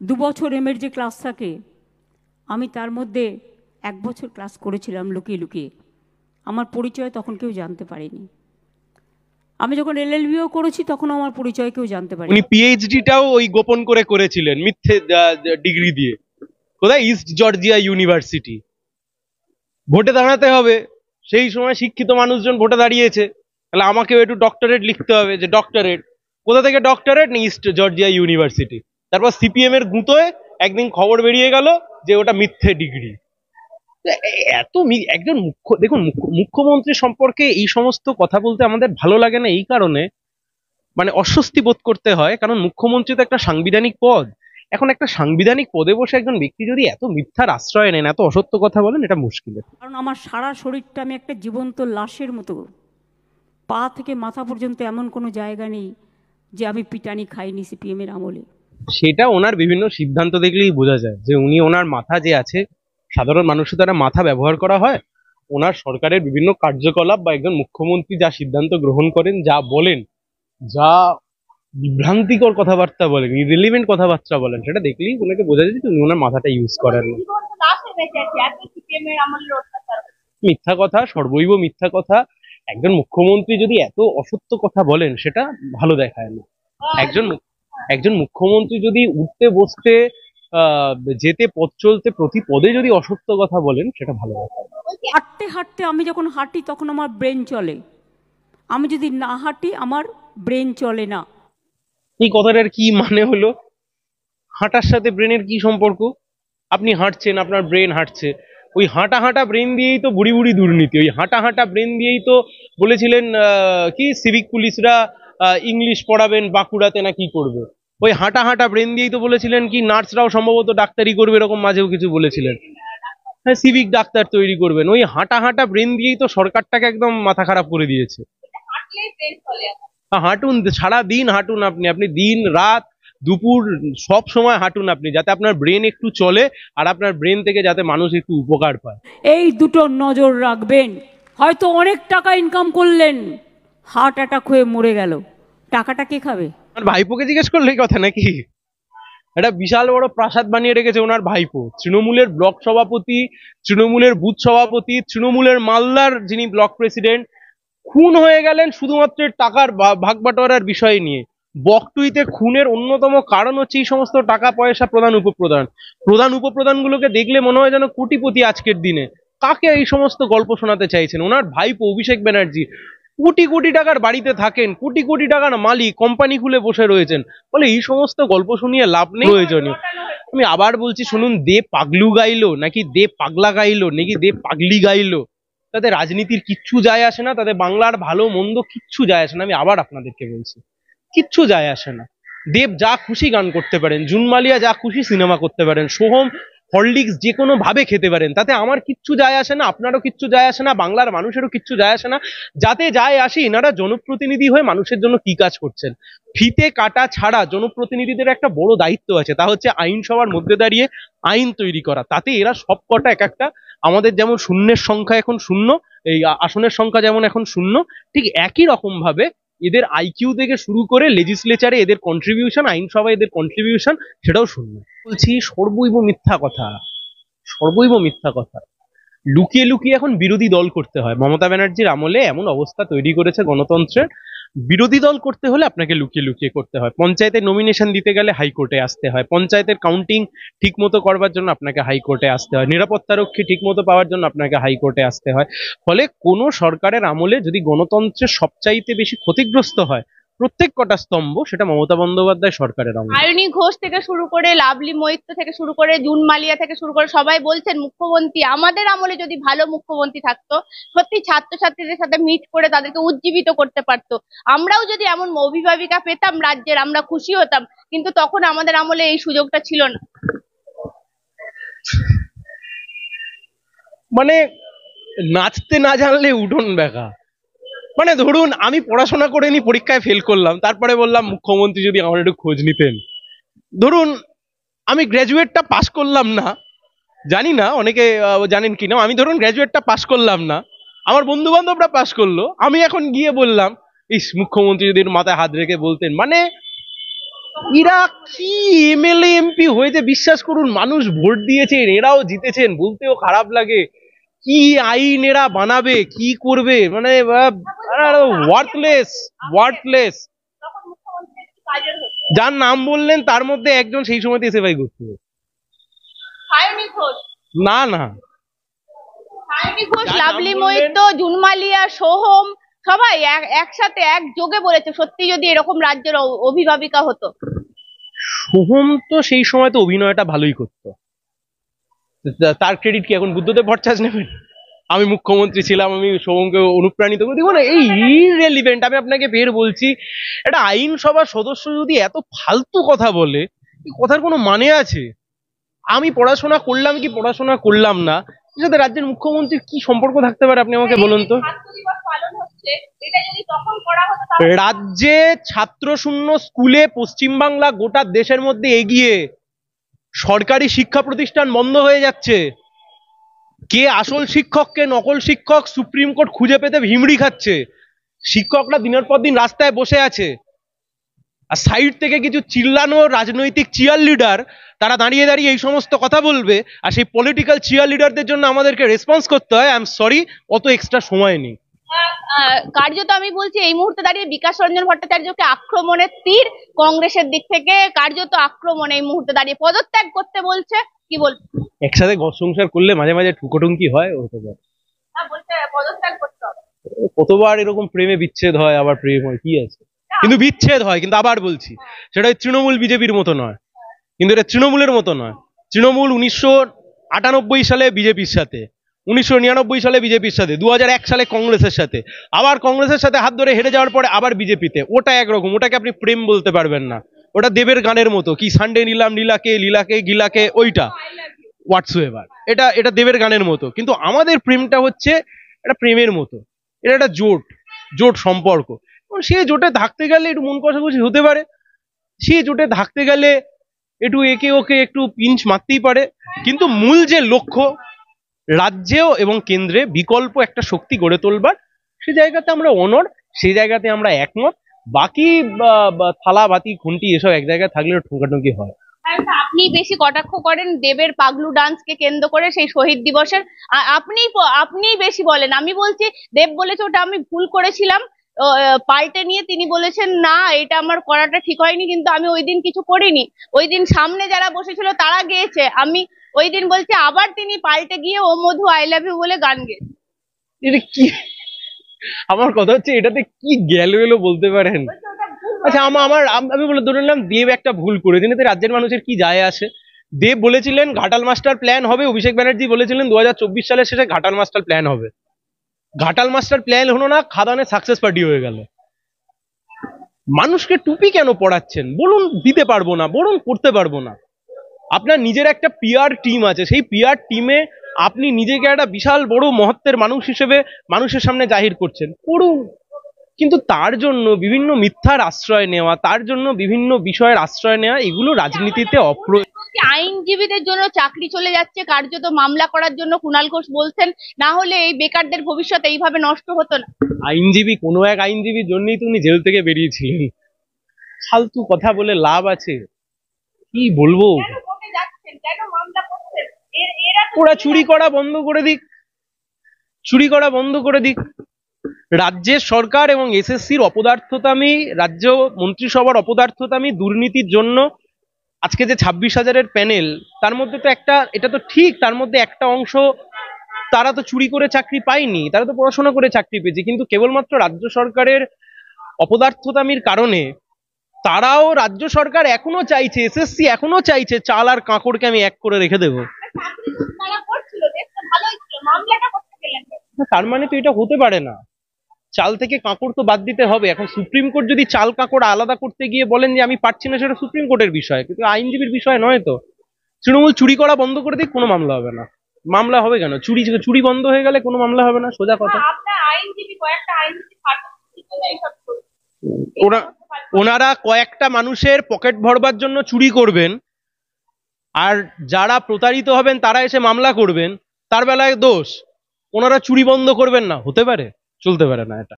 2 বছর এমের যে ক্লাস থাকে, আমি তার মধ্যে 1 বছর ক্লাস করেছিলাম লুকিয়ে লুকিয়ে। আমার পরিচয় তখন কেউ জানতে পারেনি। আমি যখন এলএলবিও করেছি তখন আমার পরিচয় কেউ জানতে পারেনি। উনি পিএইচডিটাও ওই গোপন করে করেছিলেন মিথ্যে ডিগ্রি দিয়ে। কোথায়? East Georgia university. ভোটে দাঁড়াতে হবে, সেই সময় শিক্ষিত মানুষজন ভোটে দাঁড়িয়েছে, তাহলে আমাকেও একটু ডক্টরেট লিখতে হবে, যে ডক্টরেট কোথা থেকে? Doctorate east Georgia university. তারপর সিপিএম এর গুঁতোয় একদিন খবর বেরিয়ে গেল যে ওটা মিথ্যে ডিগ্রি। এত একজন দেখুন মুখ্যমন্ত্রী সম্পর্কে এই সমস্ত কথা বলতে আমাদের ভালো লাগে না এই কারণে, মানে অস্বস্তি বোধ করতে হয়, কারণ মুখ্যমন্ত্রী তো একটা সাংবিধানিক পদ। এখন একটা সাংবিধানিক পদে বসে একজন ব্যক্তি যদি এত মিথ্যার আশ্রয় নেন, এত অসত্য কথা বলেন, এটা মুশকিল। কারণ আমার সারা শরীরটা আমি একটা জীবন্ত লাশের মতো, পা থেকে মাথা পর্যন্ত এমন কোনো জায়গা নেই যে আমি পিটানি খাইনি সিপিএম এর আমলে। সেটা ওনার বিভিন্ন সিদ্ধান্ত দেখলেই বোঝা যায় যে উনি, ওনার মাথা যে আছে, সাধারণ মানুষের দ্বারা মাথা ব্যবহার করা হয়। ওনার সরকারের বিভিন্ন কার্যকলাপ বা একজন মুখ্যমন্ত্রী যা সিদ্ধান্ত গ্রহণ করেন, যা বলেন, যা বিভ্রান্তিকর কথাবার্তা বলেন, ইরেলিভেন্ট কথাবার্তা বলেন, সেটা দেখলেই ওনাকে বোঝা যায় যে উনি ওনার মাথাটা ইউজ করেন না। মিথ্যা কথা, সর্বৈব মিথ্যা কথা। একজন মুখ্যমন্ত্রী যদি এত অসত্য কথা বলেন, সেটা ভালো দেখায় না। একজন একজন মুখ্যমন্ত্রী যদি উঠতে বসতে যেতে পথ চলতে প্রতি পদে যদি অসত্য কথা বলেন, সেটা ভালো দেখায় না। হাঁটতে হাঁটতে আমি যখন হাঁটি তখন আমার ব্রেন চলে, আমি যদি না হাঁটি আমার ব্রেন চলে না। এই কথাটার কি মানে হলো? হাঁটার সাথে ব্রেনের কি সম্পর্ক? আপনি হাঁটছেন, আপনার ব্রেন হাঁটছে। ওই হাঁটা হাঁটা ব্রেন দিয়েই তো বুড়ি বুড়ি দুর্নীতি, ওই হাঁটা হাঁটা ব্রেন দিয়েই তো বলেছিলেন কি সিভিক পুলিশরা ইংলিশ পড়াবেন বাঁকুড়াতে না কি করবে। ওই হাঁটা হাঁটা ব্রেন দিয়েই তো বলেছিলেন কি নার্সরাও সম্ভবত ডাক্তারি করবে, এরকম মাঝেও কিছু বলেছিলেন। হ্যাঁ, সিভিক ডাক্তার তৈরি করবেন। ওই হাঁটা হাঁটা ব্রেন দিয়েই তো সরকারটাকে একদম মাথা খারাপ করে দিয়েছে। হাঁটুন, সারা দিন হাঁটুন, আপনি আপনি দিন রাত দুপুর সব সময় হাঁটুন আপনি, যাতে আপনার ব্রেন একটু চলে আর আপনার ব্রেন থেকে যাতে মানুষ একটু উপকার পায়। এই দুটো নজর রাখবেন। হয়তো অনেক টাকা ইনকাম করলেন, হার্ট অ্যাটাক হয়ে মরে গেল, টাকাটা কে খাবে? আর ভাইপোকে জিজ্ঞেস করলে কথা নাকি? একটা বিশাল বড় প্রাসাদ বানিয়ে রেখেছে ওনার ভাইপো, তৃণমূলের ব্লক সভাপতি, তৃণমূলের বুথ সভাপতি, তৃণমূলের মালদার যিনি ব্লক প্রেসিডেন্ট, খুন হয়ে গেলেন শুধুমাত্র টাকার ভাগ বাটোয়ারার বিষয় নিয়ে। বকটুইতে খুনের অন্যতম কারণ হচ্ছে এই সমস্ত টাকা পয়সা, প্রধান উপপ্রধান গুলোকে দেখলে মনে হয় যেন কোটিপতি আজকের দিনে। কাকে এই সমস্ত গল্প শোনাতে চাইছেন? ওনার ভাইপো অভিষেক ব্যানার্জি কোটি কোটি টাকার বাড়িতে থাকেন, কোটি কোটি টাকার মালিক, কোম্পানি খুলে বসে রয়েছেন, বলে এই সমস্ত গল্প শুনিয়ে লাভ নেই, প্রয়োজনীয়। আমি আবার বলছি শুনুন, দে পাগলু গাইলো নাকি দে পাগলা গাইলো নাকি দে পাগলি গাইলো, তাদের রাজনীতির কিচ্ছু যায় আসে না, তাদের বাংলার ভালো মন্দ কিচ্ছু যায় আসে না। আমি আবার আপনাদেরকে বলছি, কিচ্ছু যায় আসে না। দেব যা খুশি গান করতে পারেন, জুন মালিয়া যা খুশি সিনেমা করতে পারেন, সোহম হরলিক্স যে কোনো ভাবে খেতে পারেন, তাতে আমার কিচ্ছু যায় আসে না, আপনারও কিচ্ছু যায় আসে না, বাংলার মানুষেরও কিচ্ছু যায় আসে না। যাতে যায় আসে এনারা জনপ্রতিনিধি হয়ে মানুষের জন্য কি কাজ করছেন। ফিতে কাটা ছাড়া জনপ্রতিনিধিদের একটা বড় দায়িত্ব আছে, তা হচ্ছে আইনসভার মধ্যে দাঁড়িয়ে আইন তৈরি করা। তাতে এরা সব কটা এক একটা, আমাদের যেমন শূন্যের সংখ্যা এখন শূন্য, এই আসনের সংখ্যা যেমন এখন শূন্য, ঠিক একই রকম ভাবে এদের আইকিউ থেকে শুরু করে লেজিসলেচারে এদের কন্ট্রিবিউশন, আইনসভায় এদের কন্ট্রিবিউশন, সেটাও শূন্য। বলছি সর্বৈব মিথ্যা কথা, সর্বৈব মিথ্যা কথা। লুকিয়ে লুকিয়ে এখন বিরোধী দল করতে হয়। মমতা ব্যানার্জির আমলে এমন অবস্থা তৈরি করেছে গণতন্ত্রের, বিরোধী দল করতে হলে আপনাকে লুকিয়ে লুকিয়ে করতে হয়। পঞ্চায়েতের নমিনেশন দিতে গেলে হাইকোর্টে আসতে হয়, পঞ্চায়েতের কাউন্টিং ঠিক মতো করবার জন্য আপনাকে হাইকোর্টে আসতে হয়, নিরাপত্তারক্ষী ঠিক মতো পাওয়ার জন্য আপনাকে হাইকোর্টে আসতে হয়। ফলে কোনো সরকারের আমলে যদি গণতন্ত্রের সবচাইতে বেশি ক্ষতিগ্রস্ত হয় প্রত্যেক কটা স্তম্ভ, সেটা মমতা বন্দ্যোপাধ্যায় সরকারের আমলে। আয়নী ঘোষ থেকে শুরু করে লাভলি মৈত্র থেকে শুরু করে জুন মালিয়া থেকে শুরু করে সবাই বলছেন মুখ্যমন্ত্রী আমাদের আমলে যদি ভালো মুখ্যমন্ত্রী থাকতো, সত্যি ছাত্রছাত্রীদের সাথে মিট করে তাদেরকে উজ্জীবিত করতে পারতো, আমরাও যদি এমন অভিভাবিকা পেতাম রাজ্যের, আমরা খুশি হতাম। কিন্তু তখন আমাদের আমলে এই সুযোগটা ছিল না। মানে নাচতে না জানলে উঠোন বেঁকা। মানে ধরুন আমি পড়াশোনা করে নি, পরীক্ষায় ফেল করলাম, তারপরে বললাম মুখ্যমন্ত্রী যদি আমার একটু খোঁজ নিতেন। ধরুন আমি গ্র্যাজুয়েটটা পাস করলাম না, জানি না অনেকে জানেন কিনা, আমি ধরুন গ্র্যাজুয়েটটা পাস করলাম না, আমার বন্ধু বান্ধবরা পাস করলো, আমি এখন গিয়ে বললাম ইস মুখ্যমন্ত্রী যদি মাথায় হাত রেখে বলতেন। মানে এরা কি এমএলএ এমপি হয়েছে, বিশ্বাস করুন মানুষ ভোট দিয়েছেন, এরাও জিতেছেন, বলতেও খারাপ লাগে। কি আইন এরা বানাবে, কি করবে, মানে ওয়ার্থলেস ওয়ার্থলেস। তখন মুখ্যমন্ত্রীর কি কাজের হতো? যার নাম বললেন তার মধ্যে একজন সেই সময়তে এসএফআই করতো। সায়নী ঘোষ, না না, সায়নী ঘোষ, যার নাম লাভলি বললেন- মৈত্র, জুনমালিয়া, সোহম সবাই একসাথে একযোগে বলেছে সত্যি যদি এরকম রাজ্যের অভিভাবিকা হতো। সোহম তো সেই সময় তো অভিনয়টা ভালোই করতো, তার ক্রেডিট কি এখন বুদ্ধদেব ভট্টাচার্য নেবেন? আমি মুখ্যমন্ত্রী ছিলাম, আমি সোহমকে অনুপ্রাণিত করি, দেখুন এই ইররেলিভেন্ট। আমি আপনাকে বের বলছি, একটা আইনসভার সদস্য যদি এত ফালতু কথা বলে, এই কথার কোনো মানে আছে? আমি পড়াশোনা করলাম কি পড়াশোনা করলাম না, এর সাথে রাজ্যের মুখ্যমন্ত্রীর কি সম্পর্ক থাকতে পারে আপনি আমাকে বলুন তো? ছাত্র দিবস পালন হচ্ছে, এটা যদি তখন করা হতো তাহলে রাজ্যে ছাত্র শূন্য স্কুলে পশ্চিমবাংলা গোটা দেশের মধ্যে এগিয়ে, সরকারি শিক্ষা প্রতিষ্ঠান বন্ধ হয়ে যাচ্ছে, কে আসল শিক্ষক কে নকল শিক্ষক সুপ্রিম কোর্ট খুঁজে পেতে হিমড়ি খাচ্ছে, শিক্ষকরা দিনের পর দিন রাস্তায় বসে আছে, আর সাইড থেকে কিছু চিল্লানো রাজনৈতিক চিয়ার লিডার তারা দাঁড়িয়ে দাঁড়িয়ে এই সমস্ত কথা বলবে, আর সেই পলিটিক্যাল চিয়ার লিডারদের জন্য আমাদেরকে রেসপন্স করতে হয়। আই এম সরি, অত এক্সট্রা সময় নেই। কার্যত আমি বলছি এই মুহূর্তে দাঁড়িয়ে বিকাশ রঞ্জন ভট্টাচার্যকে আক্রমণের তীর কংগ্রেসের দিক থেকে, কার্যত আক্রমণ এই মুহূর্তে দাঁড়িয়ে পদত্যাগ করতে বলছে, কি বলবো? একসাথে ঘর সংসার করলে মাঝে মাঝে ঠুকোটুঙ্কি হয়, হতে পারে। বলছে পদত্যাগ করতে হবে। কতবার এরকম প্রেমে বিচ্ছেদ হয়, আবার প্রেম হয়, কি আছে, কিন্তু বিচ্ছেদ হয়, কিন্তু আবার বলছি সেটা তৃণমূল বিজেপির মতো নয়, কিন্তু এটা তৃণমূলের মতো নয়। তৃণমূল 1998 সালে বিজেপির সাথে, 1999 সালে বিজেপির সাথে, 2001 সালে কংগ্রেসের সাথে, আবার কংগ্রেসের সাথে হাত ধরে হেরে যাওয়ার পরে আবার বিজেপিতে। ওটা একরকম, ওটাকে আপনি প্রেম বলতে পারবেন না। ওটা দেবের গানের মতো, কি সানডে নিলাম নীলাকে লীলাকে গিলাকে, ওইটা হোয়াটসোএভার, এটা এটা দেবের গানের মতো। কিন্তু আমাদের প্রেমটা হচ্ছে এটা প্রেমের মতো, এটা একটা জোট, জোট সম্পর্ক। সে জোটে থাকতে গেলে একটু মন কষাকষি হতে পারে, সে জোটে থাকতে গেলে একটু একে ওকে একটু পিঞ্চ মারতেই পারে, কিন্তু মূল যে লক্ষ্য রাজ্যেও এবং কেন্দ্রে বিকল্প একটা শক্তি গড়ে তোলবার, সে জায়গাতে আমরা অনড়, সেই জায়গাতে আমরা একমত। বাকি থালা বাতি খুন্তি এসব এক জায়গায় থাকলে ঠোকাঠুকি হয়। আপনি বেশি কটাক্ষ করেন দেবের পাগলু ডান্সকে কেন্দ্র করে সেই শহীদ দিবসের, আপনি বেশি বলেন। আমি বলছি দেব বলেছে ওটা আমি ভুল করেছিলাম, পাল্টে নিয়ে তিনি বলেছেন না এটা আমার করাটা ঠিক হয়নি, কিন্তু আমি ওই দিন কিছু করিনি। ওই দিন সামনে যারা বসেছিল তারা গেয়েছে, আমি ওই দিন বলছি আবার তিনি পাল্টে গিয়ে ও মধু আই লাভ ইউ বলে গান গেয়েছে। এটা কি, আমার কথা হচ্ছে এটাতে কি গেল এলো বলতে পারেন? আচ্ছা আমি বলে ধরে নিলাম দেব একটা ভুল করে দিন, এতে রাজ্যের মানুষের কি যায় আসে? দেব বলেছিলেন ঘাটাল মাস্টার প্ল্যান হবে, অভিষেক ব্যানার্জি বলেছিলেন 2024 সালের শেষে ঘাটাল মাস্টার প্ল্যান হবে। ঘাটাল মাস্টার প্ল্যান হলো না, খাদানে সাকসেস পার্টি হয়ে গেল। মানুষকে টুপি কেন পড়াচ্ছেন বলুন? দিতে পারবো না, বলুন করতে পারবো না। আপনার নিজের একটা পিআর টিম আছে, সেই পিআর টিমে আপনি নিজেকে একটা বিশাল বড় মহত্বের মানুষ হিসেবে মানুষের সামনে জাহির করছেন, করুন, কিন্তু তার জন্য বিভিন্ন মিথ্যার আশ্রয় নেওয়া, তার জন্য বিভিন্ন বিষয়ের আশ্রয় নেওয়া, এগুলো রাজনীতিতে আইনজীবীদের জন্য চাকরি চলে যাচ্ছে, কার্যত মামলা করার জন্য কুণাল ঘোষ বলছেন, না হলে এই বেকারদের ভবিষ্যৎ এইভাবে নষ্ট হতো না। আইনজীবী, কোনো এক আইনজীবীর জন্যই তো উনি জেল থেকে বেরিয়েছিলেন। ফালতু কথা বলে লাভ আছে? কি বলবো, ওরা চুরি করা বন্ধ করে দিক, চুরি করা বন্ধ করে দিক। রাজ্যের সরকার এবং এসএসসির অপদার্থতামি, রাজ্য মন্ত্রিসভার অপদার্থতামি, দুর্নীতির জন্য আজকে যে 26,000-এর প্যানেল, তার মধ্যে তো একটা, এটা তো ঠিক, তার মধ্যে একটা অংশ তারা তো চুরি করে চাকরি পায়নি, তারা তো পড়াশোনা করে চাকরি পেয়েছে, কিন্তু কেবলমাত্র রাজ্য সরকারের অপদার্থতামির কারণে তারাও, রাজ্য সরকার এখনো চাইছে, এসএসসি এখনো চাইছে চাল আর কাঁকড়কে আমি এক করে রেখে দেবো। তার মানে তো এটা হতে পারে না, চাল থেকে কাঁকড় তো বাদ দিতে হবে। এখন সুপ্রিম কোর্ট যদি চাল কাঁকড় আলাদা করতে গিয়ে বলেন যে আমি পারছি না, সেটা সুপ্রিম কোর্টের বিষয়, কিন্তু আইনজীবীর বিষয় নয় তো। তৃণমূল চুরি করা বন্ধ করে দিক, কোনো মামলা হবে না। মামলা হবে কেন? চুরি বন্ধ হয়ে গেলে কোনো মামলা হবে না, সোজা কথা। ওনারা কয়েকটা মানুষের পকেট ভরবার জন্য চুরি করবেন, আর যারা প্রতারিত হবেন তারা এসে মামলা করবেন, তার বেলায় দোষ। ওনারা চুরি বন্ধ করবেন না, হতে পারে? চলতে পারে না এটা।